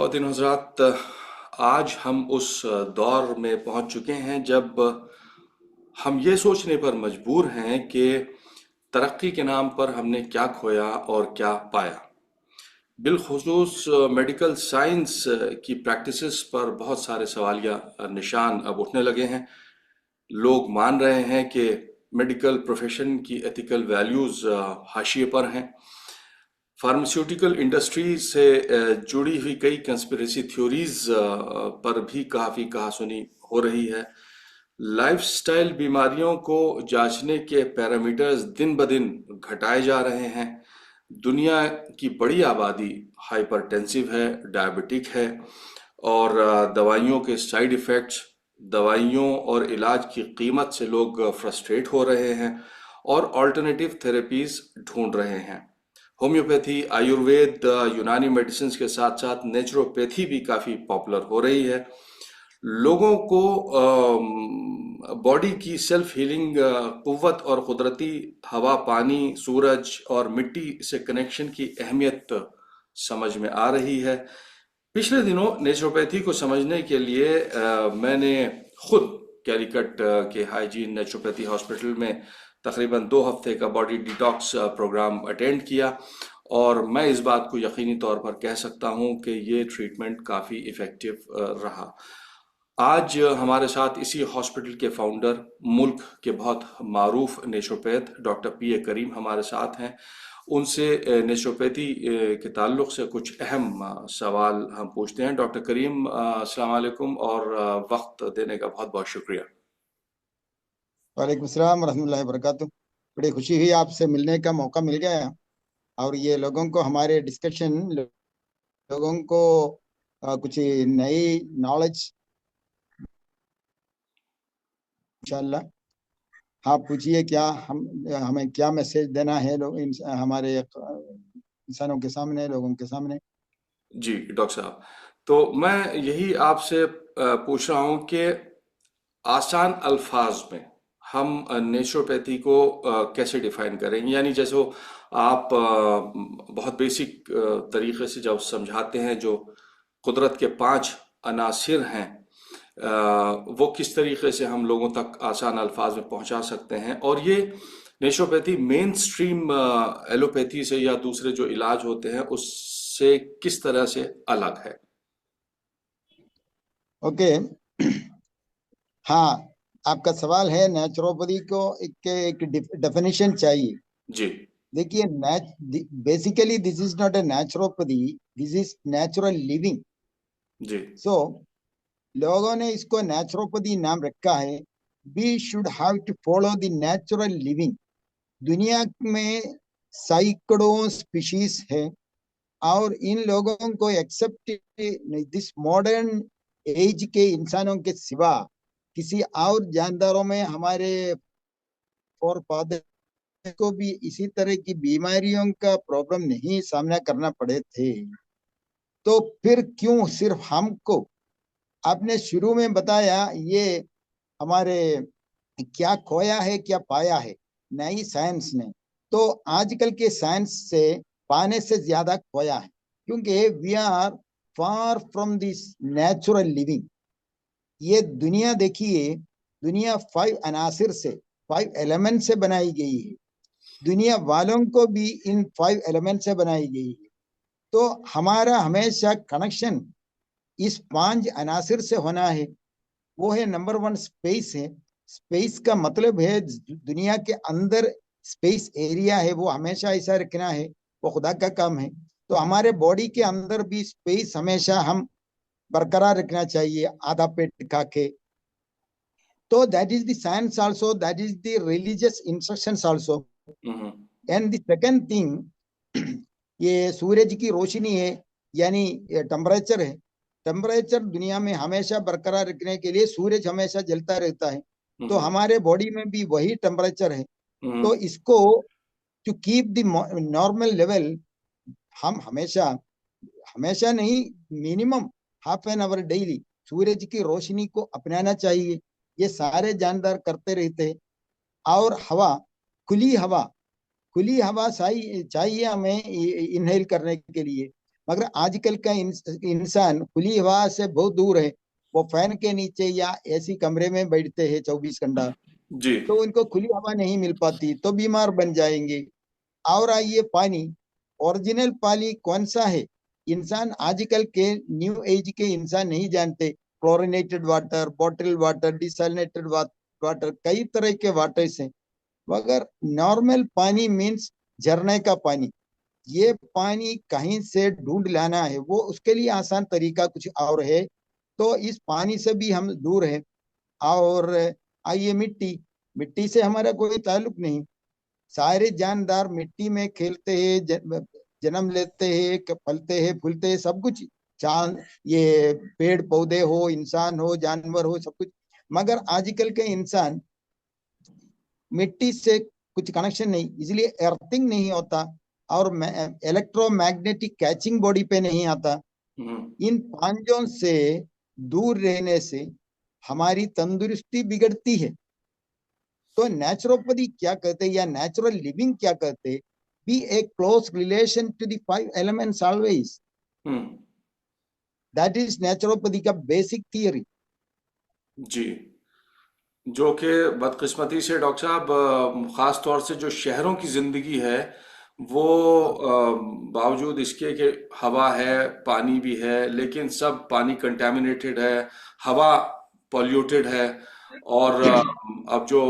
ख़वातीन हज़रात, आज हम उस दौर में पहुंच चुके हैं जब हम ये सोचने पर मजबूर हैं कि तरक्की के नाम पर हमने क्या खोया और क्या पाया। बिलखुसूस मेडिकल साइंस की प्रैक्टिसेस पर बहुत सारे सवालिया निशान अब उठने लगे हैं। लोग मान रहे हैं कि मेडिकल प्रोफेशन की एथिकल वैल्यूज़ हाशिए पर हैं। फार्मास्यूटिकल इंडस्ट्री से जुड़ी हुई कई कंस्पिरेसी थ्योरीज पर भी काफ़ी कहासुनी हो रही है। लाइफस्टाइल बीमारियों को जांचने के पैरामीटर्स दिन ब दिन घटाए जा रहे हैं। दुनिया की बड़ी आबादी हाइपरटेंसिव है, डायबिटिक है और दवाइयों के साइड इफ़ेक्ट्स, दवाइयों और इलाज की कीमत से लोग फ्रस्ट्रेट हो रहे हैं और अल्टरनेटिव थेरेपीज ढूंढ रहे हैं। होम्योपैथी, आयुर्वेद, यूनानी मेडिसिन के साथ साथ नेचुरोपैथी भी काफ़ी पॉपुलर हो रही है। लोगों को बॉडी की सेल्फ हीलिंग कुव्वत और कुदरती हवा, पानी, सूरज और मिट्टी से कनेक्शन की अहमियत समझ में आ रही है। पिछले दिनों नेचुरोपैथी को समझने के लिए मैंने खुद कैलिकट के हाइजीन नेचुरोपैथी हॉस्पिटल में तकरीबन 2 हफ्ते का बॉडी डिटॉक्स प्रोग्राम अटेंड किया और मैं इस बात को यकीनी तौर पर कह सकता हूं कि ये ट्रीटमेंट काफ़ी इफ़ेक्टिव रहा। आज हमारे साथ इसी हॉस्पिटल के फाउंडर, मुल्क के बहुत मारूफ नेचुरोपैथ डॉक्टर पी ए करीम हमारे साथ हैं। उनसे नेचुरोपैथी के ताल्लुक से कुछ अहम सवाल हम पूछते हैं। डॉक्टर करीम, अस्सलाम वालेकुम और वक्त देने का बहुत बहुत शुक्रिया। वालेकुम सलाम रहमतुल्लाहि व बरकातुहू। बड़ी खुशी हुई आपसे मिलने का मौका मिल गया और ये लोगों को हमारे डिस्कशन लोगों को कुछ नई नॉलेज इंशाल्लाह। हाँ, पूछिए क्या हमें क्या मैसेज देना है हमारे इंसानों के सामने, लोगों के सामने। जी डॉक्टर साहब, तो मैं यही आपसे पूछ रहा हूँ कि आसान अल्फाज में हम नेचुरोपैथी को कैसे डिफाइन करेंगे। यानी जैसे वो आप बहुत बेसिक तरीके से जब समझाते हैं, जो कुदरत के 5 अनासिर हैं, वो किस तरीके से हम लोगों तक आसान अल्फाज में पहुंचा सकते हैं, और ये नेचुरोपैथी मेन स्ट्रीम एलोपैथी से या दूसरे जो इलाज होते हैं उससे किस तरह से अलग है। ओके। हाँ, आपका सवाल है नेचुरोपैथी को एक डेफिनेशन चाहिए। जी देखिए, basically this is not a naturopathy, this is natural living. जी सो लोगों ने इसको नेचुरोपैथी नाम रखा है। We should have to follow the natural living. दुनिया में सैकड़ों स्पीशीज है और इन लोगों को एक्सेप्ट दिस मॉडर्न एज के इंसानों के सिवा किसी और जानदारों में हमारे और फादर को भी इसी तरह की बीमारियों का प्रॉब्लम नहीं सामना करना पड़े थे। तो फिर क्यों सिर्फ हमको? आपने शुरू में बताया ये हमारे क्या खोया है क्या पाया है नई साइंस ने। तो आजकल के साइंस से पाने से ज्यादा खोया है, क्योंकि we are far from this natural living. ये दुनिया देखिए, दुनिया 5 अनासिर से, 5 एलिमेंट से बनाई गई है। दुनिया वालों को भी इन 5 एलिमेंट से बनाई गई है। तो हमारा हमेशा कनेक्शन इस 5 अनासिर से होना है। वो है नंबर 1 स्पेस है। स्पेस का मतलब है दुनिया के अंदर स्पेस एरिया है, वो हमेशा ऐसा रखना है, वो खुदा का काम है। तो हमारे बॉडी के अंदर भी स्पेस हमेशा हम बरकरार रखना चाहिए, आधा पेट खा के। तो that is the science also, that is the religious instructions also. And the second thing, ये सूरज की रोशनी है, यानी टेम्परेचर है। टेम्परेचर दुनिया में हमेशा बरकरार रखने के लिए सूरज हमेशा जलता रहता है। तो हमारे बॉडी में भी वही टेम्परेचर है। तो इसको to keep the normal level हम हमेशा हमेशा नहीं, minimum half an hour daily सूरज की रोशनी को अपनाना चाहिए। ये सारे जानदार करते रहते हैं। और हवा, खुली हवा, खुली हवा चाहिए हमें इनहेल करने के लिए। मगर आजकल का इंसान खुली हवा से बहुत दूर है। वो फैन के नीचे या एसी कमरे में बैठते हैं 24 घंटा, जी। तो उनको खुली हवा नहीं मिल पाती, तो बीमार बन जाएंगे। और आइए पानी, ओरिजिनल पानी कौन सा है? इंसान आजकल के न्यू एज के इंसान नहीं जानते। Chlorinated water, bottle water, desalinated water, कई तरह के वाटर्स हैं। मगर नॉर्मल पानी मीन्स झरने का पानी। ये पानी कहीं से ढूंढ लाना है, वो उसके लिए आसान तरीका कुछ और है। तो इस पानी से भी हम दूर हैं। और आइए मिट्टी, मिट्टी से हमारा कोई ताल्लुक नहीं। सारे जानदार मिट्टी में खेलते हैं, जन्म लेते हैं, पलते हैं, फूलते हैं, सब कुछ। चांद, ये पेड़ पौधे हो, इंसान हो, जानवर हो, सब कुछ। मगर आजकल के इंसान मिट्टी से कुछ कनेक्शन नहीं, इसलिए अर्थिंग नहीं होता और इलेक्ट्रोमैग्नेटिक कैचिंग बॉडी पे नहीं आता। हम्म। इन पांचों से दूर रहने से हमारी तंदुरुस्ती बिगड़ती है। तो नेचुरोपैथी क्या कहते हैं या नेचुरल लिविंग क्या कहते हैं? Be a close relation to the 5 elements always. Hmm. That is naturopathy का बेसिक थियरी। जी। जो कि बदकिस्मती से डॉक्टर साहब, ख़ास तौर से जो शहरों की ज़िंदगी है वो, बावजूद इसके कि हवा है, पानी भी है, लेकिन सब पानी कंटेमिनेटेड है, हवा पॉल्यूटेड है। और अब जो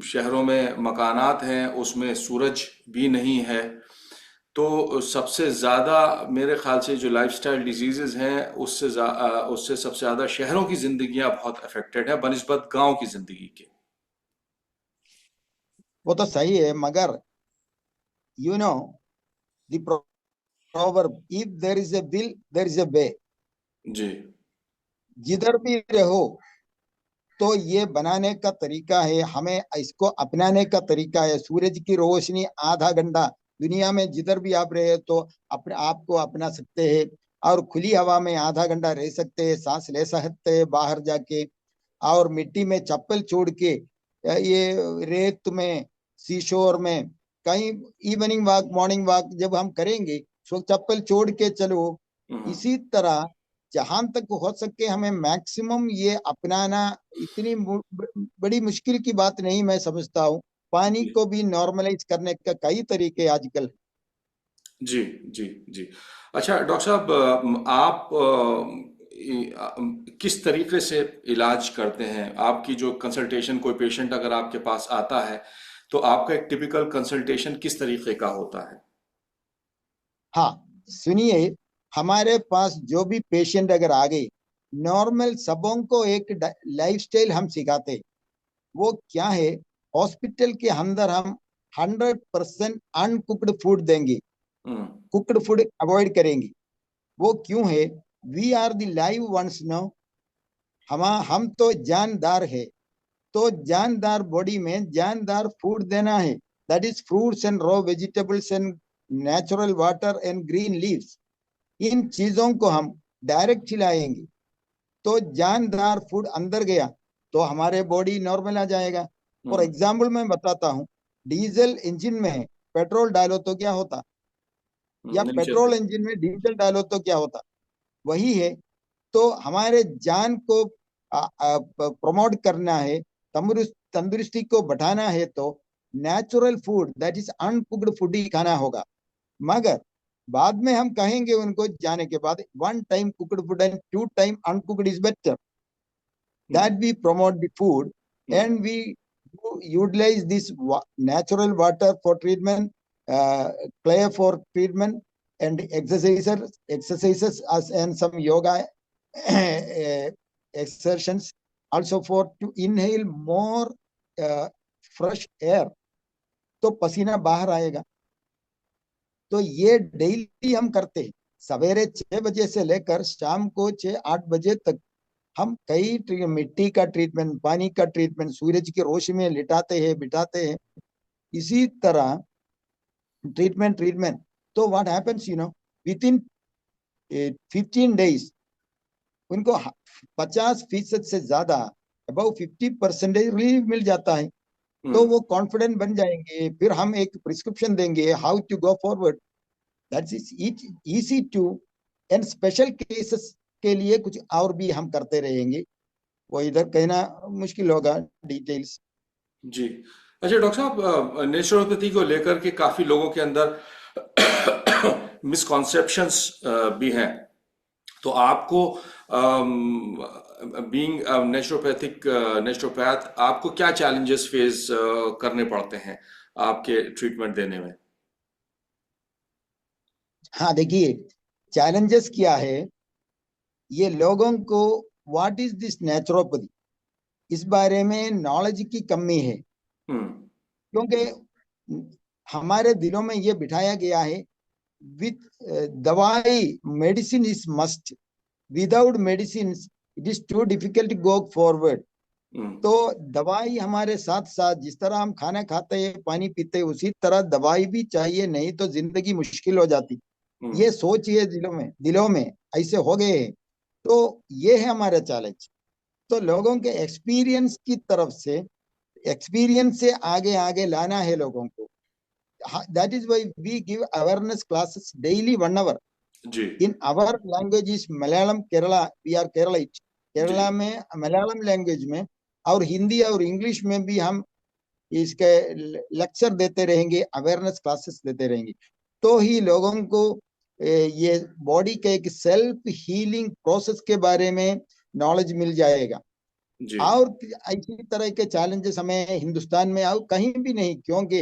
शहरों में मकानात हैं उसमें सूरज भी नहीं है। तो सबसे ज़्यादा मेरे ख्याल से जो लाइफस्टाइल डिजीज़ेज़ हैं उससे सबसे ज़्यादा शहरों की ज़िंदगियां बहुत अफेक्टेड हैं बनिस्बत गांव की ज़िंदगी के। वो तो सही है, मगर you know the proverb, if there is a will there is a way। जी। जिधर भी रहो, तो ये बनाने का तरीका है, हमें इसको अपनाने का तरीका है। सूरज की रोशनी आधा घंटा दुनिया में जिधर भी आप रहे तो अपने आप को अपना सकते हैं। और खुली हवा में आधा घंटा रह सकते हैं, सांस ले सकते हैं बाहर जाके। और मिट्टी में चप्पल छोड़ के ये रेत में, सीशोर में कहीं इवनिंग वॉक, मॉर्निंग वॉक जब हम करेंगे, तो चप्पल छोड़ के चलो। हम्म। इसी तरह जहां तक हो सके हमें मैक्सिमम ये अपनाना। इतनी बड़ी मुश्किल की बात नहीं मैं समझता हूँ। पानी जी। को भी नॉर्मलाइज करने का कई तरीके आजकल। जी। जी। जी। अच्छा डॉक्टर साहब, आप किस तरीके से इलाज करते हैं? आपकी जो कंसल्टेशन, कोई पेशेंट अगर आपके पास आता है तो आपका एक टिपिकल कंसल्टेशन किस तरीके का होता है? हाँ, सुनिए, हमारे पास जो भी पेशेंट अगर आ गए, नॉर्मल सबों को एक लाइफस्टाइल हम सिखाते। वो क्या है? हॉस्पिटल के अंदर हम 100% अनकुक्ड फूड देंगे, हम्म। कुक्ड फूड अवॉइड करेंगे। वो क्यों है? We are the live ones no. हम तो जानदार है, तो जानदार बॉडी में जानदार फूड देना है। That is fruits and raw vegetables and natural water and green leaves. इन चीजों को हम डायरेक्ट खिलाएंगे, तो जानदार फूड अंदर गया तो हमारे बॉडी नॉर्मल आ जाएगा। For hmm. एग्जाम्पल मैं बताता हूँ, डीजल इंजन में है, पेट्रोल डालो तो क्या होता? या नहीं पेट्रोल चलते। इंजन में डीजल डालो तो क्या होता? वही है। तो हमारे जान को प्रमोट करना है, तंदुरुस्ती को बढ़ाना है, तो natural food that is uncooked food ही खाना होगा। मगर बाद में हम कहेंगे उनको जाने के बाद, 1 time cooked food and 2 time uncooked is better. Hmm. That we promote the food, hmm. and we utilize this natural water for treatment, uh, clay for treatment, and exercises as and some yoga exertions also for to inhale more uh, fresh air, तो पसीना बाहर आएगा। तो ये daily हम करते हैं, सवेरे 6 बजे से लेकर शाम को 6-8 बजे तक। हम कई मिट्टी का ट्रीटमेंट, पानी का ट्रीटमेंट, सूरज की रोशनी में लिटाते हैं, बिठाते हैं। इसी तरह ट्रीटमेंट। तो what happens, with in 15 days उनको 50% से ज्यादा, अबाउ 50% रिलीफ मिल जाता है। तो हम्म। वो कॉन्फिडेंट बन जाएंगे। फिर हम एक प्रिस्क्रिप्शन देंगे how to go forward. That's is easy to end special cases के लिए कुछ और भी हम करते रहेंगे, वो इधर कहना मुश्किल होगा डिटेल्स। जी। अच्छा डॉक्टर साहब, नेचुरोपैथी को लेकर के काफी लोगों के अंदर मिसकॉन्सेप्शंस भी हैं। तो आपको बीइंग नेचुरोपैथिक नेचुरोपैथ आपको क्या चैलेंजेस फेस करने पड़ते हैं आपके ट्रीटमेंट देने में? हाँ देखिए, चैलेंजेस क्या है, ये लोगों को व्हाट इज दिस नेचुरोपैथी, इस बारे में नॉलेज की कमी है। हम्म। क्योंकि हमारे दिलों में ये बिठाया गया है विथ दवाई, medicine is must, without medicine it is too difficult go forward. Hmm. तो दवाई हमारे साथ साथ, जिस तरह हम खाना खाते हैं पानी पीते हैं, उसी तरह दवाई भी चाहिए, नहीं तो जिंदगी मुश्किल हो जाती। हम्म। ये सोच ये दिलों में ऐसे हो गए हैं। तो ये है हमारा चैलेंज। तो लोगों के एक्सपीरियंस की तरफ से, एक्सपीरियंस से आगे आगे लाना है लोगों को। That is why we give awareness classes daily 1 hour जी। In our language is Malayalam Kerala, we are Keralite. जी। केरला में मलयालम लैंग्वेज में और हिंदी और इंग्लिश में भी हम इसके लेक्चर देते रहेंगे, अवेयरनेस क्लासेस देते रहेंगे। तो ही लोगों को ये बॉडी के एक सेल्फ हीलिंग प्रोसेस के बारे में नॉलेज मिल जाएगा। जी। और इसी तरह के चैलेंजेस हमें हिंदुस्तान में और कहीं भी नहीं, क्योंकि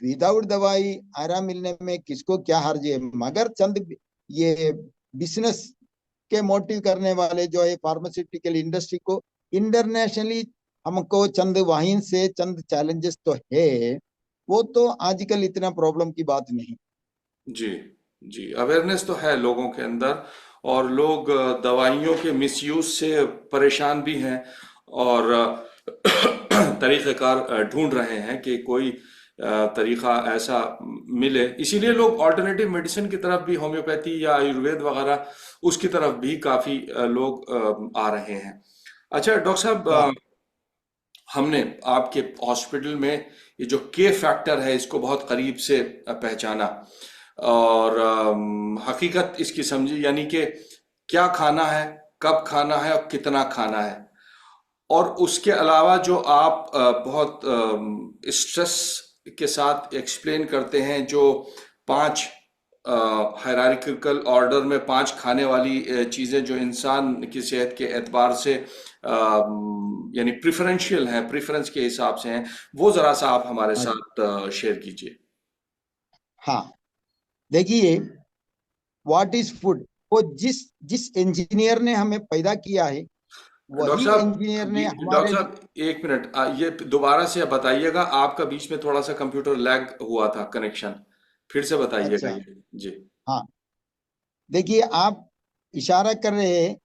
विदाउट दवाई आराम मिलने में किसको क्या हर्ज है। मगर चंद ये बिजनेस के मोटिव करने वाले जो है फार्मास्यूटिकल इंडस्ट्री को इंटरनेशनली हमको चंद वाहिन से चंद चैलेंजेस तो है, वो तो आजकल इतना प्रॉब्लम की बात नहीं। जी। जी, अवेयरनेस तो है लोगों के अंदर, और लोग दवाइयों के मिसयूज से परेशान भी हैं, और तरीक़ेकार ढूंढ रहे हैं कि कोई तरीक़ा ऐसा मिले। इसीलिए लोग ऑल्टरनेटिव मेडिसिन की तरफ भी, होम्योपैथी या आयुर्वेद वगैरह, उसकी तरफ भी काफ़ी लोग आ रहे हैं। अच्छा डॉक्टर साहब, हाँ हमने आपके हॉस्पिटल में ये जो के फैक्टर है इसको बहुत करीब से पहचाना, और हकीकत इसकी समझी, यानी कि क्या खाना है, कब खाना है और कितना खाना है। और उसके अलावा जो आप बहुत स्ट्रेस के साथ एक्सप्लेन करते हैं, जो 5 हायरार्किकल ऑर्डर में 5 खाने वाली चीज़ें जो इंसान की सेहत के एतबार से यानी प्रिफरेंशियल हैं, प्रेफरेंस के हिसाब से हैं, वो ज़रा सा आप हमारे हाँ जी। साथ शेयर कीजिए। हाँ देखिए, व्हाट इज फूड, वो जिस जिस इंजीनियर ने हमें पैदा किया है, डॉक्टर वही इंजीनियर साहब, ने डॉक्टर हमारे लिए। साहब, एक मिनट, ये दोबारा से बताइएगा, आपका बीच में थोड़ा सा कंप्यूटर लैग हुआ था, कनेक्शन, फिर से बताइएगा अच्छा, ये। जी। हाँ देखिए, आप इशारा कर रहे हैं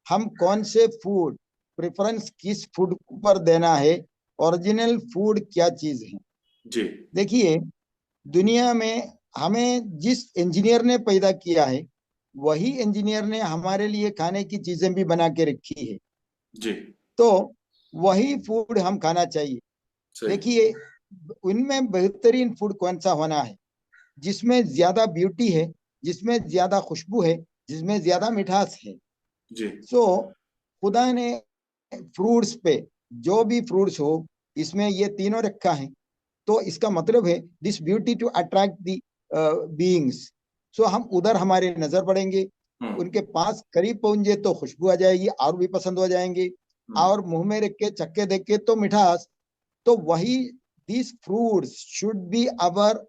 हम कौन से फूड, प्रेफरेंस किस फूड पर देना है, ओरिजिनल फूड क्या चीज है। जी। देखिए, दुनिया में हमें जिस इंजीनियर ने पैदा किया है, वही इंजीनियर ने हमारे लिए खाने की चीजें भी बना के रखी है। जी। तो वही फूड हम खाना चाहिए। सही। देखिए, उनमें बेहतरीन फूड कौन सा होना है, जिसमें ज्यादा ब्यूटी है, जिसमें ज्यादा खुशबू है, जिसमें ज्यादा मिठास है। जी। सो खुदा ने फ्रूट्स पे, जो भी फ्रूट्स हो, इसमें ये तीनों रखा है। तो इसका मतलब है this beauty to attract the beings. So हम उधर हमारी नजर पड़ेंगे, हम्म। उनके पास करीब पहुंचे तो खुशबू आ जाएगी और भी पसंद हो जाएंगे। हम्म। और मुंह में रख के चक्के देख के तो मिठास। तो वही this fruits should be our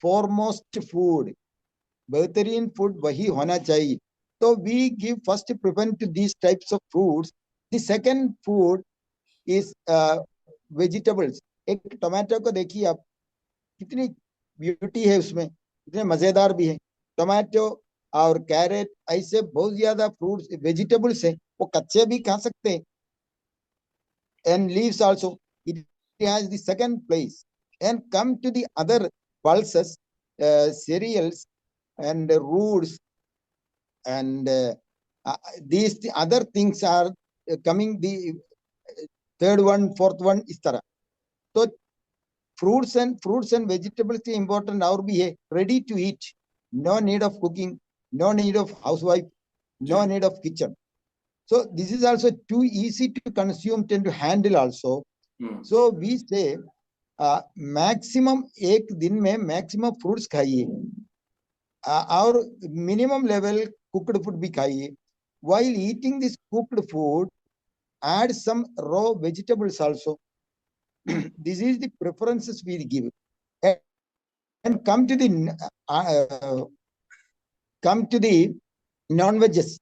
foremost food, बेहतरीन फूड वही होना चाहिए। तो we give first preference to this types of fruits. The second food is vegetables. एक टमाटो को देखिए आप, कितनी ब्यूटी है उसमें, कितने मजेदार भी है टमाटो। और कैरेट, ऐसे बहुत ज्यादा फ्रूट्स वेजिटेबल्स है, वो कच्चे भी खा सकते हैं। And leaves also, it has the second place. And come to the other pulses, cereals and roots, and these the other things are coming the third one, fourth one, इस तरह। तो फ्रूट्स एंड वेजिटेबल्स के important और भी है। Ready to eat, no need of cooking, no need of housewife, जी. no need of kitchen. So this is also too easy to consume and to handle also. Hmm. So we say maximum एक दिन में maximum fruits खाइए और minimum level cooked food भी खाइए. While eating this cooked food, add some raw vegetables also. This is the preferences we give. And come to the non-veggies.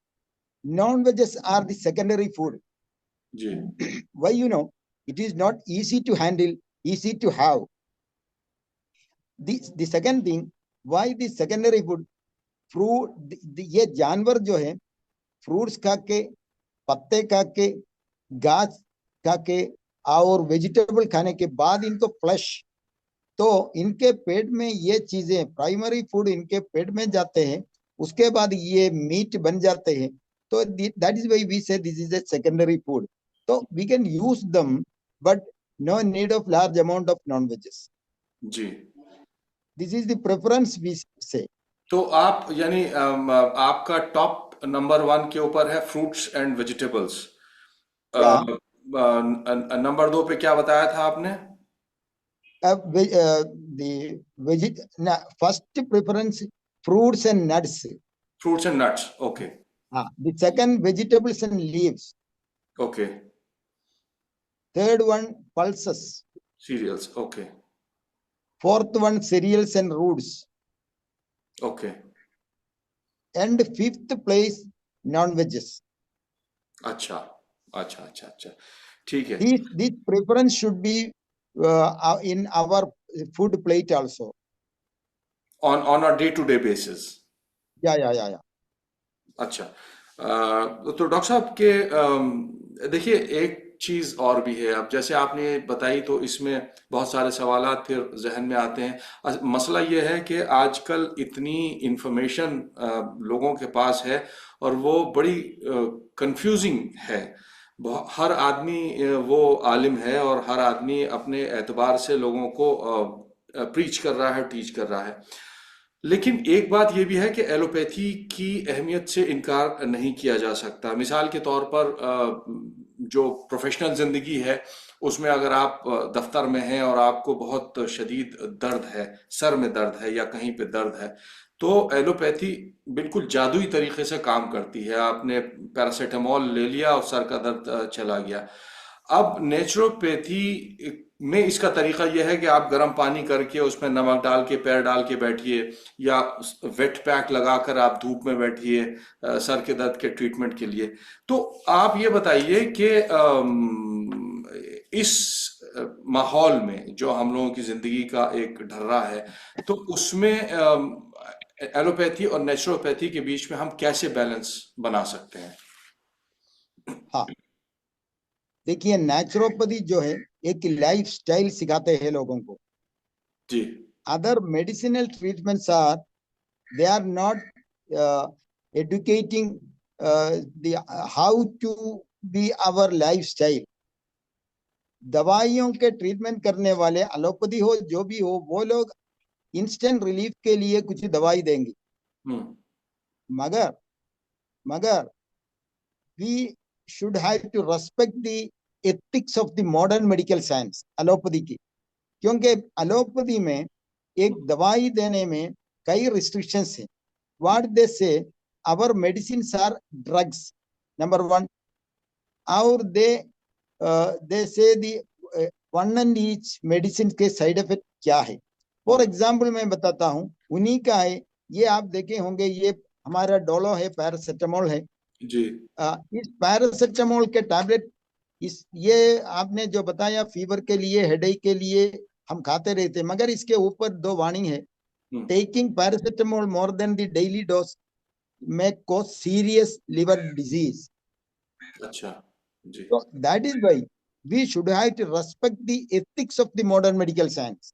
Non-veggies are the secondary food. जी. Why? It is not easy to handle, easy to have. The second thing, why the secondary food? Fruit, ये जानवर जो है fruits खा के, पत्ते खा के, घास खा के और वेजिटेबल खाने के बाद इनको फ्लश, तो इनके पेट में ये चीजें प्राइमरी फूड इनके पेट में जाते हैं, उसके बाद ये मीट बन जाते हैं. तो that is why we say this is a secondary food. तो we can use them, but no need of large amount of non vegs. जी. This is the preference we say. तो आप यानी आपका टॉप नंबर वन के ऊपर है fruits and vegetables. या नंबर दो पे क्या बताया था आपने? first preference fruits and nuts. Fruits and nuts. Okay. The second vegetables and leaves. Okay. Third one pulses. Cereals. Okay. Fourth one cereals and roots. Okay. And fifth place non veggies. अच्छा अच्छा अच्छा अच्छा. ठीक है. This preference should be in our food plate also. on a day to day basis. Yeah. अच्छा. तो doctor साहब के देखिए एक चीज और भी है. अब जैसे आपने बताई तो इसमें बहुत सारे सवालात फिर जहन में आते हैं. मसला ये है कि आजकल इतनी इंफॉर्मेशन लोगों के पास है और वो बड़ी कंफ्यूजिंग है. हर आदमी वो आलिम है और हर आदमी अपने एतबार से लोगों को प्रीच कर रहा है, टीच कर रहा है. लेकिन एक बात यह भी है कि एलोपैथी की अहमियत से इनकार नहीं किया जा सकता. मिसाल के तौर पर जो प्रोफेशनल जिंदगी है उसमें अगर आप दफ्तर में हैं और आपको बहुत शदीद दर्द है, सर में दर्द है या कहीं पे दर्द है, तो एलोपैथी बिल्कुल जादुई तरीके से काम करती है. आपने पैरासीटामोल ले लिया और सर का दर्द चला गया. अब नेचुरोपैथी में इसका तरीका यह है कि आप गर्म पानी करके उसमें नमक डाल के पैर डाल के बैठिए या वेट पैक लगाकर आप धूप में बैठिए सर के दर्द के ट्रीटमेंट के लिए. तो आप ये बताइए कि इस माहौल में जो हम लोगों की जिंदगी का एक ढर्रा है, तो उसमें एलोपैथी और नेचुरोपैथी के बीच में हम कैसे बैलेंस बना सकते हैं? हाँ, देखिए नेचुरोपैथी जो है एक लाइफ स्टाइल सिखाते हैं लोगों को. जी. Other medicinal treatments are they are not educating the how to be our lifestyle. दवाइयों के ट्रीटमेंट करने वाले एलोपैथी हो जो भी हो, वो लोग इंस्टेंट रिलीफ के लिए कुछ दवाई देंगे. मगर मगर we should have to respect the ethics of the modern medical science allopathy की. क्योंकि एलोपैथी में एक दवाई देने में कई रिस्ट्रिक्शंस हैं. What they say, our medicines are drugs, number one. और they say the one and each medicine के side effect क्या है. फॉर एग्जाम्पल मैं बताता हूँ, उन्हीं का है. ये आप देखे होंगे, ये हमारा डोलो है, पैरासीटामोल है जी. इस पैरासीटामोल के टैबलेट, ये आपने जो बताया फीवर के लिए, हेडेक के लिए हम खाते रहते, मगर इसके ऊपर दो वार्निंग है. Taking paracetamol more than the daily dose may cause serious liver disease. अच्छा. जी. So that is why we should have to respect the ethics of the modern medical science.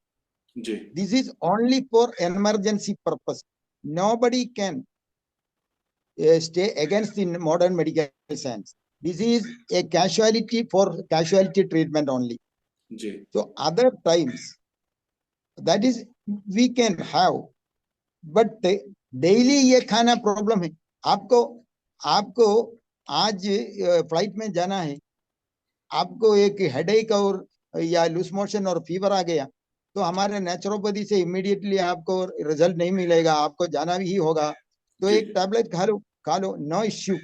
जी. This is only for emergency purpose. Nobody can stay against the modern medical science. This is a casualty for casualty treatment only. जी. So other times that is we can have, but daily ये खाना problem है। आपको आपको आज flight में जाना है, आपको एक हेडेक और या लूज मोशन और फीवर आ गया, तो हमारे नेचुरोपैथी से इमीडिएटली आपको रिजल्ट नहीं मिलेगा, आपको जाना भी होगा। तो जी एक टैबलेट खा लो, नो इश्यू।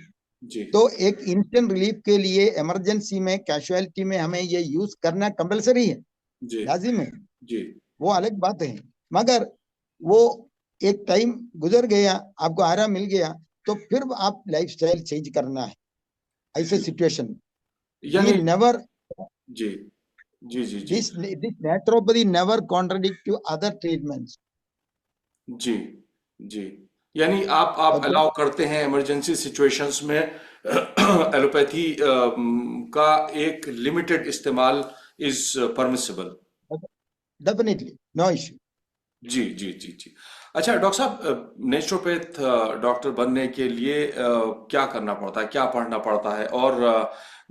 जी तो एक इंस्टेंट रिलीफ के लिए इमरजेंसी में, कैजुअलिटी में हमें ये यूज करना कंपलसरी है, जी लाजिम है। जी। वो अलग बात है। मगर वो एक टाइम गुजर गया, आपको आराम मिल गया, तो फिर आप लाइफस्टाइल चेंज करना है ऐसे जी सिचुएशन। वी यानी नेवर, जी जी जी जी this naturopathy never contradict to other treatments. जी जी। यानी आप Okay, अलाउ करते हैं इमरजेंसी सिचुएशंस में एलोपैथी का एक लिमिटेड इस्तेमाल is permissible. definitely no issue. जी जी जी जी। अच्छा डॉक्टर साहब, नेचुरोपैथ डॉक्टर बनने के लिए क्या करना पड़ता है, क्या पढ़ना पड़ता है, और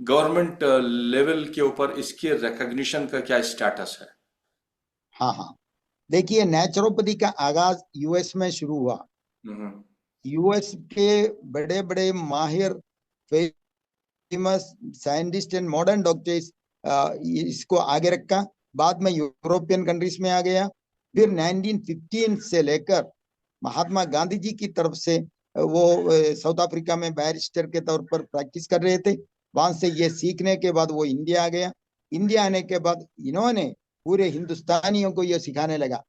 गवर्नमेंट लेवल के ऊपर इसके रिकग्निशन का क्या स्टेटस है? हाँ हाँ, देखिए नेचुरोपैथी का आगाज यूएस में शुरू हुआ। हम्म यूएस के बड़े बड़े माहिर, famous scientist and modern doctors इसको आगे रखा। बाद में यूरोपियन कंट्रीज में आ गया। फिर हम्म 1915 से लेकर महात्मा गांधी जी की तरफ से वो साउथ अफ्रीका में बैरिस्टर के तौर पर प्रैक्टिस कर रहे थे। वहां से ये सीखने के बाद वो इंडिया आ गया। इंडिया आने के बाद इन्होंने पूरे हिंदुस्तानियों को ये सिखाने लगा।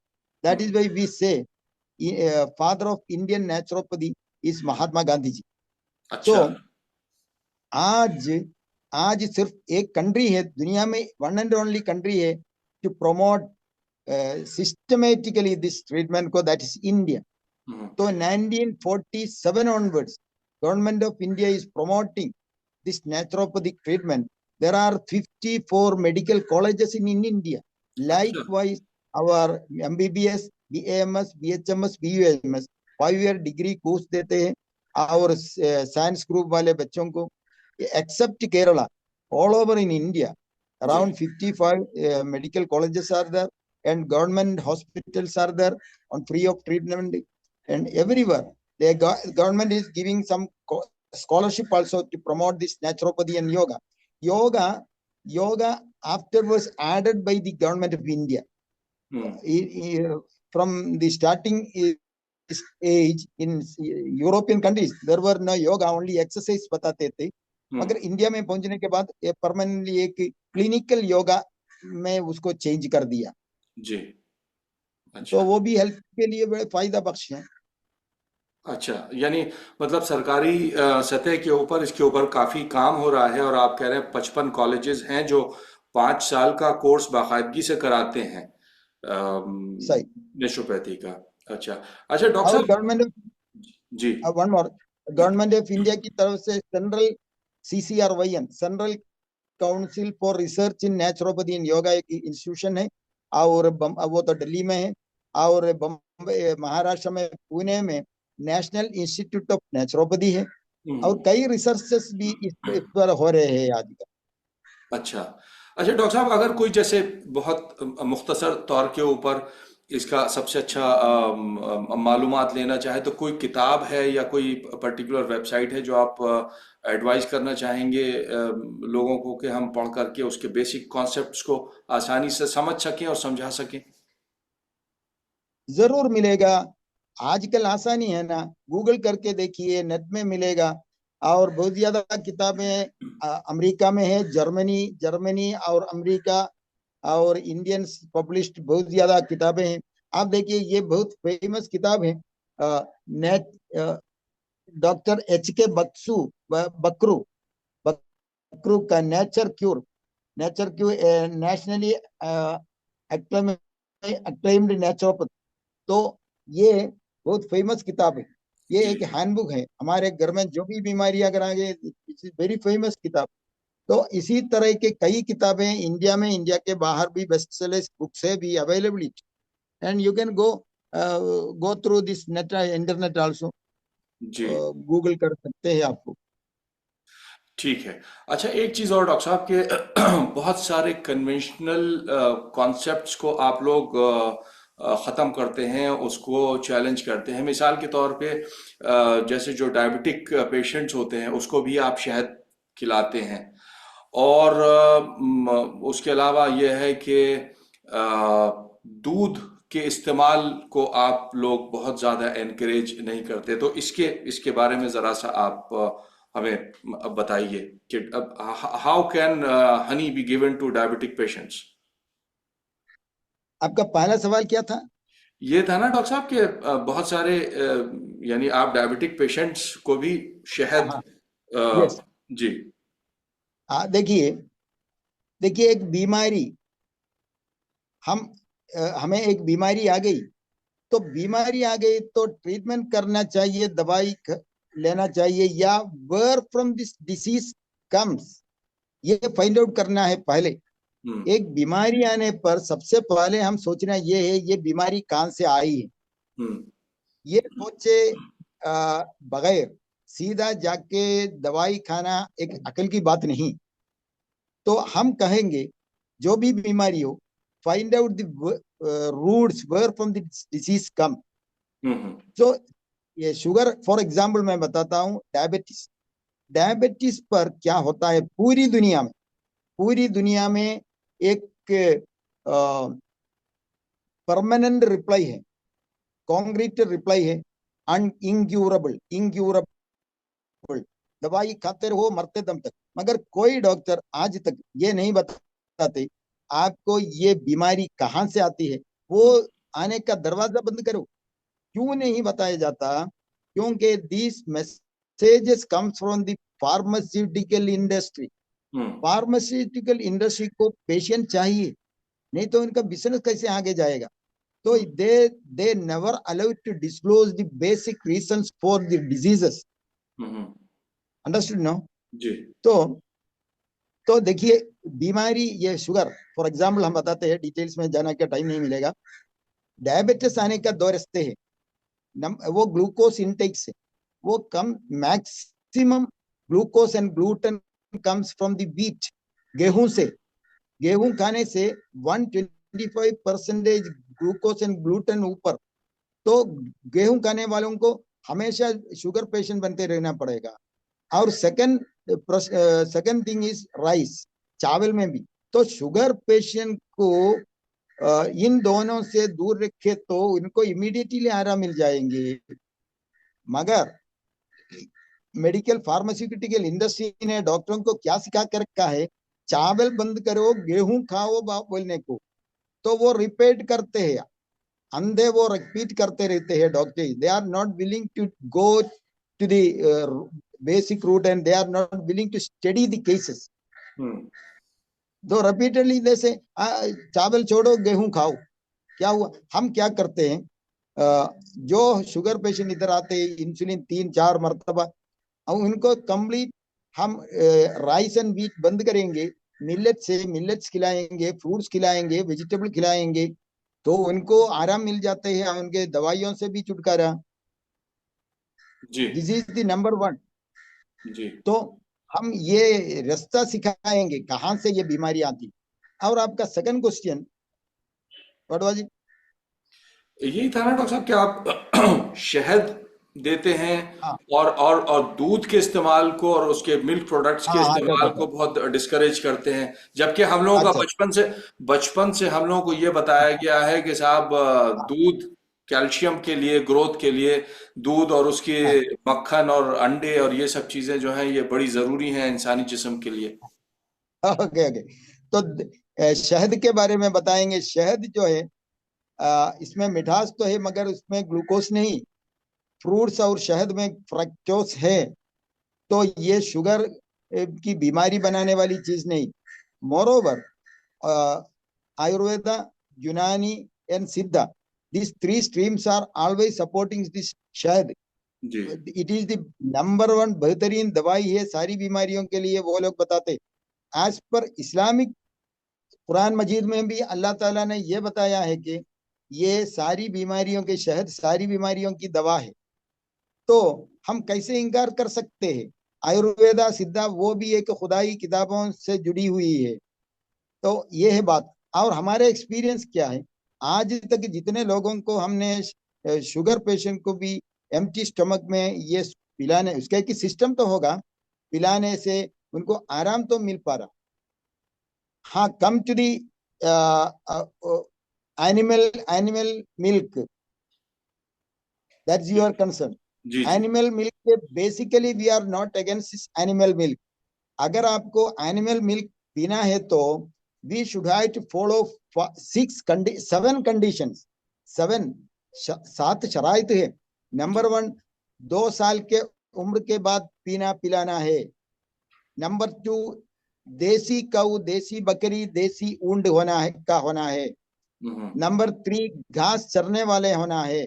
That is hmm. Why we say father of Indian naturopathy is Mahatma Gandhi ji. So अच्छा। आज आज सिर्फ एक कंट्री है दुनिया में, वन एंड ओनली कंट्री है to promote systematically this treatment को, दैट इज इंडिया। हम्म। तो 1947 onwards, government of India is promoting this naturopathic treatment. There are 54 medical colleges in India. अच्छा। Likewise, our MBBS, BAMS, BHMS, BUMS 5 year degree course देते हैं और science group वाले बच्चों को। Except Kerala, all over in India, जी around 55 medical colleges are there, and government hospitals are there on free of treatment. And everywhere the government is giving some scholarship also to promote this naturopathy and yoga afterwards added by the government of India. Hmm From the starting age in European countries there were no yoga, only exercise बताते थे। हम्म। मगर India में पहुंचने के बाद ये permanently एक clinical yoga में उसको चेंज कर दिया। जी। तो अच्छा वो भी हेल्थ के लिए बड़े फायदा बख्श है। अच्छा। यानी मतलब सरकारी सतह के ऊपर इसके ऊपर काफी काम हो रहा है, और आप कह रहे हैं 55 कॉलेजेस हैं जो 5 साल का कोर्स बाकायदगी से कराते हैं सही। नेचुरोपैथी का। अच्छा। अच्छा डॉक्टर और साहब। गवर्नमेंट, जी one more, government of India की तरफ से central CCRYN, central council for research in naturopathy and yoga एक इंस्टीट्यूशन है। और वो तो दिल्ली में है। और बम्बई, महाराष्ट्र में पुणे में नेशनल इंस्टीट्यूट ऑफ नेचुरोपैथी है। और हम्म। कई रिसर्चेस भी इस पर हो रहे हैं आजकल। अच्छा। अच्छा डॉक्टर साहब, अगर कोई जैसे बहुत मुख्तसर तौर के ऊपर इसका सबसे अच्छा मालूमात लेना चाहे, तो कोई किताब है या कोई पर्टिकुलर वेबसाइट है जो आप एडवाइस करना चाहेंगे लोगों को कि हम पढ़ करके उसके बेसिक कॉन्सेप्ट्स को आसानी से समझ सकें और समझा सकें? जरूर मिलेगा। आजकल आसानी है ना, गूगल करके देखिए, नेट में मिलेगा। और बहुत ज्यादा किताबें अमेरिका में है, जर्मनी जर्मनी और अमेरिका और इंडियंस पब्लिश्ड बहुत ज्यादा किताबें हैं। आप देखिए ये बहुत फेमस किताब है, नेट डॉक्टर H.K. बकरू बकरू का nature cure nationally acclaimed naturopath. तो ये बहुत फेमस किताब है। ये जी एक हैंडबुक है, हमारे घर में जो भी बीमारी अगर आ गई, इट्स वेरी फेमस किताब। तो इसी तरह के कई किताबें इंडिया में, इंडिया के बाहर भी बेस्ट सेलर्स बुक्स है भी availability. And you can go through this net, internet also, जी। गूगल कर सकते हैं आपको। ठीक है। अच्छा एक चीज़ और डॉक्टर साहब के बहुत सारे कन्वेंशनल कॉन्सेप्ट्स को आप लोग ख़त्म करते हैं, उसको चैलेंज करते हैं। मिसाल के तौर पे जैसे जो डायबिटिक पेशेंट्स होते हैं उसको भी आप शहद खिलाते हैं। और उसके अलावा यह है कि दूध के इस्तेमाल को आप लोग बहुत ज़्यादा एनकरेज नहीं करते। तो इसके इसके बारे में ज़रा सा आप हमें अब बताइए कि अब how can honey be given to diabetic patients. आपका पहला सवाल क्या था? ये था ना डॉक्टर साहब कि बहुत सारे यानी आप डायबिटिक पेशेंट्स को भी हाँ शहद हाँ। यस। जी। देखिए, देखिए एक बीमारी, हम हमें एक बीमारी आ गई, तो बीमारी आ गई तो ट्रीटमेंट करना चाहिए, लेना चाहिए, या where from this disease comes, ये फाइंड आउट करना है पहले। हम्म। एक बीमारी आने पर सबसे पहले हम सोचना ये है, ये बीमारी कहाँ से आई है। हम्म। ये सोचे बगैर सीधा जाके दवाई खाना एक अकल की बात नहीं। तो हम कहेंगे जो भी बीमारी हो, find out the roots where from the disease come. Hmm. तो ये शुगर फॉर एग्जांपल मैं बताता हूँ, डायबिटीज। डायबिटीज पर क्या होता है पूरी दुनिया में, पूरी दुनिया में एक परमानेंट रिप्लाई है, कॉन्क्रीट रिप्लाई है, अनइंक्यूरेबल, इंक्यूरेबल। दवाई खाते रहो मरते दम तक। मगर कोई डॉक्टर आज तक ये नहीं बताते आपको ये बीमारी कहाँ से आती है, वो हम्म। आने का दरवाजा बंद करो। क्यों नहीं बताया जाता? क्योंकि this messages comes from the pharmaceutical industry. Hmm. Pharmaceutical industry को पेशेंट चाहिए, नहीं तो इनका बिजनेस कैसे आगे जाएगा? तो hmm. They never allow to disclose the basic reasons for the diseases. Hmm. Understood no? जी। तो देखिए, बीमारी ये शुगर फॉर एग्जाम्पल हम बताते हैं, डिटेल्स में जाना का टाइम नहीं मिलेगा। डायबिटीज आने का दो रास्ते हैं। वो ग्लूकोज इनटेक से, वो कम maximum glucose and gluten comes from the wheat, गेहूं से। गेहूं खाने से 125% ग्लूकोज एंड ग्लूटेन ऊपर। तो गेहूं खाने वालों को हमेशा शुगर पेशेंट बनते रहना पड़ेगा। और सेकंड थिंग इज राइस, चावल में भी। तो शुगर पेशेंट को इन दोनों से दूर रखे तो इनको इमीडिएटली आराम मिल जाएंगे। मगर मेडिकल फार्मास्यूटिकल इंडस्ट्री ने डॉक्टरों को क्या सिखा कर रखा है, चावल बंद करो गेहूं खाओ बोलने को। तो वो रिपीट करते हैं, अंधे वो रिपीट करते रहते हैं। Doctor they are not willing to go to the basic root, and they are not willing to study the cases. Hmm. तो रिपीटली जैसे चावल छोड़ो गेहूं खाओ। क्या हुआ? हम क्या करते हैं, जो शुगर पेशेंट इधर आते हैं, इंसुलिन 3-4 मरतबा, और उनको कंप्लीट हम राइस एंड व्हीट बंद करेंगे, मिलेट से मिलेट्स खिलाएंगे, फ्रूट्स खिलाएंगे, वेजिटेबल खिलाएंगे, तो उनको आराम मिल जाते हैं, उनके दवाइयों से भी छुटकारा। जी। This is the number one. जी। तो हम ये रास्ता सिखाएंगे कहाँ से ये बीमारी आती। और आपका second question what was it? यही था ना डॉक्टर साहब कि आप शहद देते हैं हाँ और दूध के इस्तेमाल को और उसके मिल्क प्रोडक्ट्स हाँ के हाँ, इस्तेमाल को बहुत डिस्करेज करते हैं। जबकि हम लोगों का अच्छा बचपन से हम लोगों को ये बताया गया है कि साहब दूध कैल्शियम के लिए, ग्रोथ के लिए दूध और उसके हाँ। मक्खन और अंडे और ये सब चीजें जो हैं ये बड़ी जरूरी हैं इंसानी जिस्म के लिए। Okay okay. तो शहद के बारे में बताएंगे। शहद जो है, इसमें मिठास तो है मगर उसमें ग्लूकोज नहीं। फ्रूट्स और शहद में फ्रक्टोज है। तो ये शुगर की बीमारी बनाने वाली चीज नहीं। मोरोवर, आयुर्वेदा, यूनानी एंड सिद्धा, these three streams are always supporting this शहद। जी। It is the number one बेहतरीन दवाई है सारी बीमारियों के लिए, वो लोग बताते। एज पर इस्लामिक कुरान मजीद में भी अल्लाह ताला ने ये बताया है कि ये सारी बीमारियों के शहद सारी बीमारियों की दवा है। तो हम कैसे इनकार कर सकते हैं? आयुर्वेदा सिद्धा वो भी एक खुदाई किताबों से जुड़ी हुई है। तो ये है बात। और हमारे एक्सपीरियंस क्या है, आज तक जितने लोगों को हमने शुगर पेशेंट को भी एम्प्टी स्टमक में ये पिलाने, उसका एक सिस्टम तो होगा, पिलाने से उनको आराम तो मिल पा रहा। हाँ, come to the animal milk, that's your concern. जी जी। Animal milk basically we are not against animal milk. अगर आपको एनिमल मिल्क पीना है तो we should have to follow seven conditions, seven, सात शराइत है। नंबर जी। वन, 2 साल के उम्र के बाद पीना पिलाना है। नंबर टू, देसी गऊ, देसी बकरी, देसी ऊंट होना है का होना है। हम्म। नंबर थ्री, घास चरने वाले होना है।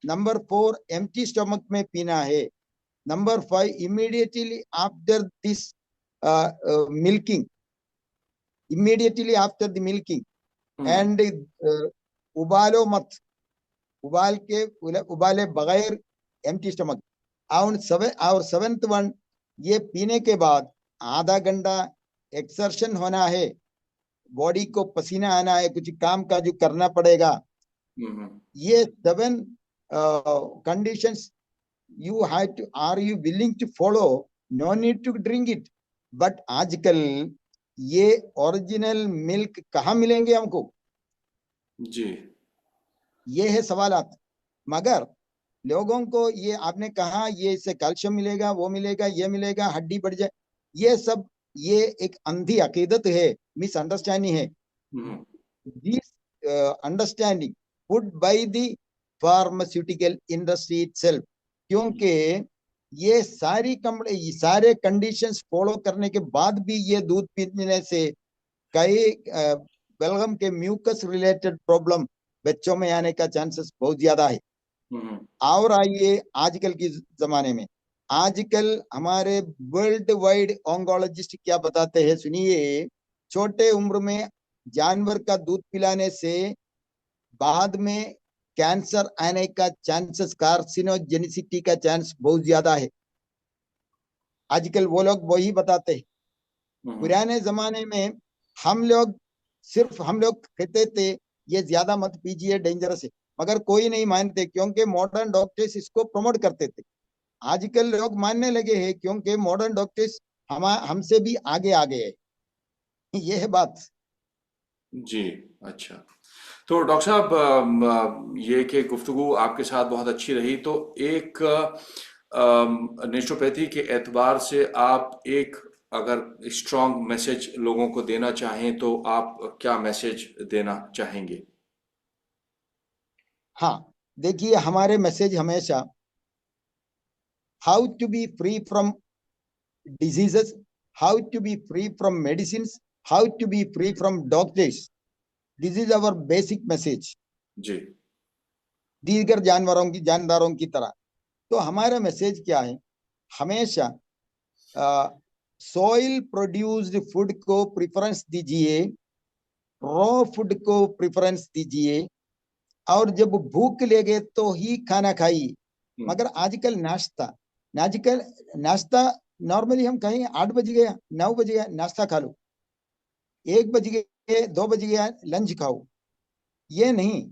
नंबर फोर, एम्प्टी स्टमक में पीना है। Number five, immediately after this milking, immediately after the milking. Hmm. And उबालो मत, उबाल के उबाले बगैर एम्प्टी स्टमक। और सेवेंथ वन, ये पीने के बाद आधा घंटा एक्सर्शन होना है, बॉडी को पसीना आना है, कुछ काम का जो करना पड़ेगा। हम्म। ये seven conditions you have to, are you willing to follow? No need to drink it. But आजकल ये ओरिजिनल मिल्क कहाँ मिलेंगे हमको, जी। ये है सवालात। मगर लोगों को ये आपने कहा ये इससे कैल्शियम मिलेगा, वो मिलेगा, ये मिलेगा, हड्डी बढ़ जाए, ये सब ये एक अंधी अकीदत है, मिसअंडरस्टैंडिंग है। Hmm. This understanding put by the pharmaceutical industry itself. क्योंकि ये सारे कंडीशंस फॉलो करने के बाद भी ये दूध पीने से कई बलगम के म्यूकस रिलेटेड प्रॉब्लम बच्चों में आने का चांसेस बहुत ज्यादा है। हम्म। और आइए आजकल की जमाने में, आजकल हमारे वर्ल्ड वाइड ऑन्कोलॉजिस्ट क्या बताते हैं सुनिए। छोटे उम्र में जानवर का दूध पिलाने से बाद में कैंसर आने का चांसेस, कार्सिनोजेनिसिटी का चांस बहुत ज्यादा है। आजकल वो लोग वही बताते हैं। हम्म। पुराने जमाने में हम लोग कहते थे ये ज्यादा मत पीजिए, डेंजरस है, मगर कोई नहीं मानते क्योंकि मॉडर्न डॉक्टर्स इसको प्रमोट करते थे। आजकल लोग मानने लगे हैं क्योंकि मॉडर्न डॉक्टर्स हमसे भी आगे आ गए हैं। ये है बात। जी। अच्छा। तो डॉक्टर साहब, ये कि गुफ्तगू आपके साथ बहुत अच्छी रही, तो एक नेचुरोपैथी के एतबार से आप एक अगर स्ट्रॉन्ग मैसेज लोगों को देना चाहें तो आप क्या मैसेज देना चाहेंगे? हाँ, देखिए हमारे मैसेज हमेशा how to be free from diseases, how to be free from medicine, how to be free from doctors, this is our basic message. जी। दीगर जानदारों की तरह। तो हमारा मैसेज क्या है, हमेशा सॉइल प्रोड्यूस्ड फूड को प्रेफरेंस दीजिए, रॉ फूड को प्रेफरेंस दीजिए, और जब भूख लगे तो ही खाना खाइए। हम्म। मगर आजकल नाश्ता नॉर्मली हम कहेंगे 8 बज गया, 9 बज गया, नाश्ता खा लो, 1 बज गए, 2 बज गया, लंच खाओ। ये नहीं,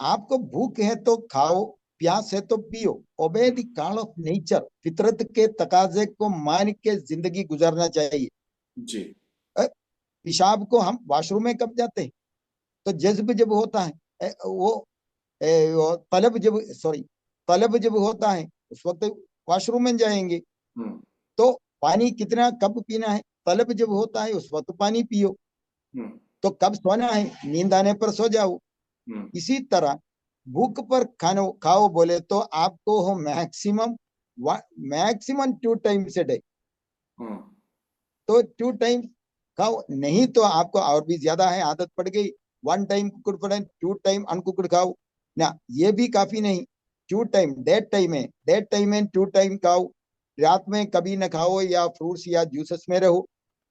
आपको भूख है तो खाओ, प्यास है तो पियो। Obey the call of nature, फितरत के तकाजे को मान के जिंदगी गुजारना चाहिए। जी। पेशाब को हम वॉशरूम में कब जाते हैं, तो जज्ब जब होता है, वो तलब जब होता है उस वक्त वॉशरूम में जाएंगे। हम्म। तो पानी कितना कब पीना है, तलब जब होता है उस वक्त पानी पियो। हम्म। तो कब सोना है, नींद आने पर सो जाओ। हम्म। इसी तरह भूख पर खानो खाओ बोले तो आपको हो मैक्सिमम 2 टाइम्स ए डे, हम्म। तो 2 टाइम खाओ। नहीं तो आपको और भी ज्यादा है, आदत पड़ गई 1 टाइम कुकुड़ पड़े, 2 टाइम अनकुकड़ खाओ ना, ये भी काफी नहीं। 2 टाइम, डेट टाइम में 2 टाइम खाओ। रात में कभी ना खाओ या फ्रूट्स या जूसेस में रहो।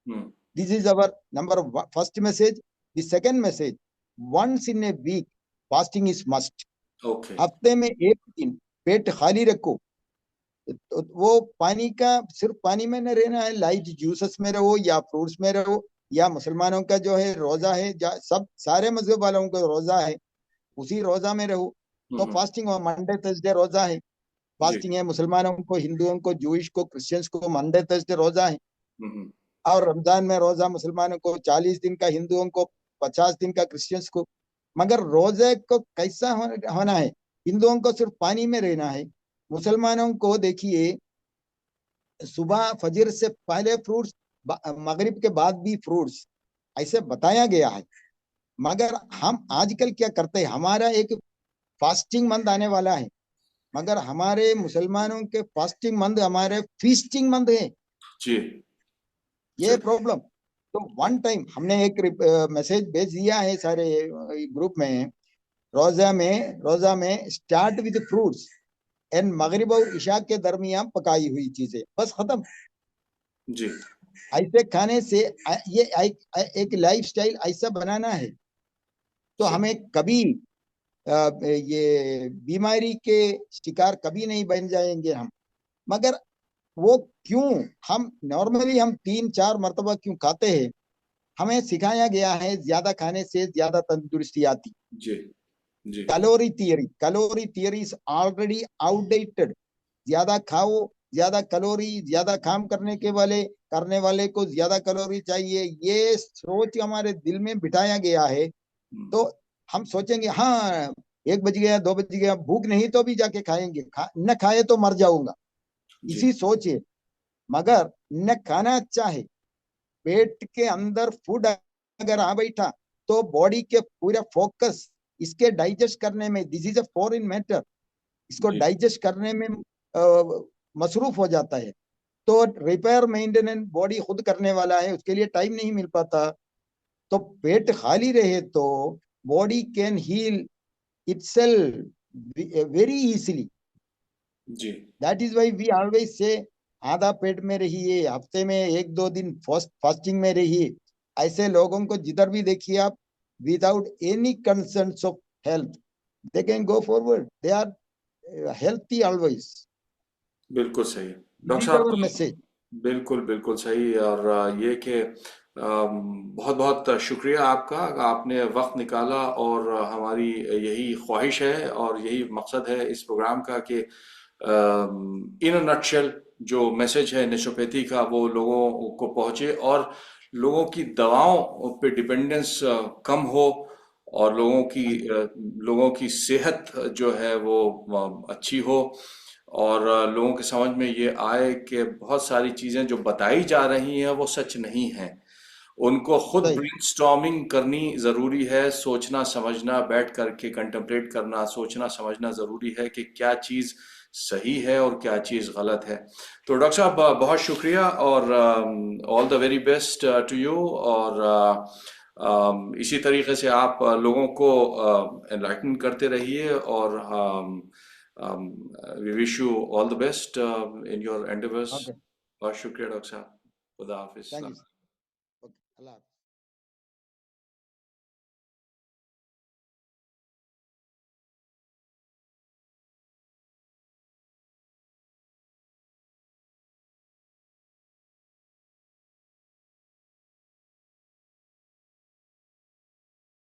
Hmm. This is our number first message. The second message, once in a week fasting is must. Okay. हफ्ते में एक दिन पेट खाली रखो। तो वो पानी का सिर्फ पानी में न रहना है, लाइट जूसेस में रहो या फ्रूट्स में रहो या मुसलमानों का जो है रोजा है, सब सारे मजहब वालों को रोजा है, उसी रोजा में रहूं। तो हम्म। फास्टिंग, मंडे थर्सडे रोजा है, जी। फास्टिंग है। मुसलमानों को, हिंदुओं को, जूइश को, क्रिश्चियंस को मंडे थर्सडे रोजा है। हम्म। और रमजान में रोजा मुसलमानों को 40 दिन का, हिंदुओं को 50 दिन का, क्रिश्चियंस को। मगर रोजे को कैसा होना है? हिंदुओं को सिर्फ पानी में रहना है, मुसलमानों को देखिए सुबह फजर से पहले फ्रूट्स, मगरिब के बाद भी फ्रूट्स, ऐसे बताया गया है। मगर हम आजकल क्या करते हैं, हमारा एक फास्टिंग मंथ आने वाला है, मगर हमारे मुसलमानों के फास्टिंग मंथ हमारे फीस्टिंग मंथ है। जी। ये सही। प्रॉब्लम। तो वन टाइम हमने एक मैसेज भेज दिया है सारे ग्रुप में, रोजा में स्टार्ट विद फ्रूट्स एंड मगरिब और इशा के दरमियान पकाई हुई चीजें, बस खत्म। जी। ऐसे खाने से ये एक लाइफ स्टाइल ऐसा बनाना है, तो सही। हमें कभी ये बीमारी के शिकार कभी नहीं बन जाएंगे हम। मगर वो क्यों, हम नॉर्मली हम 3-4 मरतबा क्यों खाते हैं? हमें सिखाया गया है ज्यादा खाने से ज्यादा तंदुरुस्ती आती। जी। जी। Calorie theory is already outdated. ज्यादा खाओ, ज्यादा कैलोरी, ज्यादा काम करने वाले को ज्यादा कैलोरी चाहिए, ये सोच हमारे दिल में बिठाया गया है। हम्म। तो हम सोचेंगे हाँ, 1 बज गया, 2 बज गया, भूख नहीं तो भी जाके खाएंगे, न खाए तो मर जाऊंगा, जी। इसी सोच है। मगर न खाना अच्छा है, पेट के अंदर फूड अगर आ बैठा तो बॉडी के पूरा फोकस इसके डाइजेस्ट करने में, this is a foreign matter, इसको जी। डाइजेस्ट करने में मसरूफ हो जाता है। तो रिपेयर मेंटेनेंस बॉडी खुद करने वाला है, उसके लिए टाइम नहीं मिल पाता। तो पेट खाली रहे तो body can heal itself very easily. जी। That is why we always say आधा पेट में रहिए, हफ्ते में 1-2 दिन फास्टिंग में रहिए। ऐसे लोगों को जिधर भी देखिए आप, without any concern of health, they can go forward, they are healthy always. बिल्कुल सही दिस डॉक्टर इज साहब। अवर तो मैसेज। बिल्कुल बिल्कुल सही। और ये कि बहुत बहुत शुक्रिया आपका, आपने वक्त निकाला। और हमारी यही ख्वाहिश है और यही मकसद है इस प्रोग्राम का कि इन नटशेल जो मैसेज है नेचुरोपैथी का वो लोगों को पहुंचे और लोगों की दवाओं पे डिपेंडेंस कम हो और हाँ जी, लोगों की सेहत जो है वो अच्छी हो। और लोगों के समझ में ये आए कि बहुत सारी चीज़ें जो बताई जा रही हैं वो सच नहीं हैं। उनको खुद सही। ब्रेनस्टॉर्मिंग करनी ज़रूरी है, सोचना समझना, बैठ करके कंटेम्पलेट करना, सोचना समझना ज़रूरी है कि क्या चीज़ सही है और क्या चीज़ गलत है। तो डॉक्टर साहब बहुत शुक्रिया और all the very best to you. और इसी तरीके से आप लोगों को एनलाइटन करते रहिए। और we wish you all the best in your endeavours. Okay, बहुत शुक्रिया डॉक्टर साहब। खुदा थैंक यू। हाफिज। ओके, अल्लाह हाफ़िज़।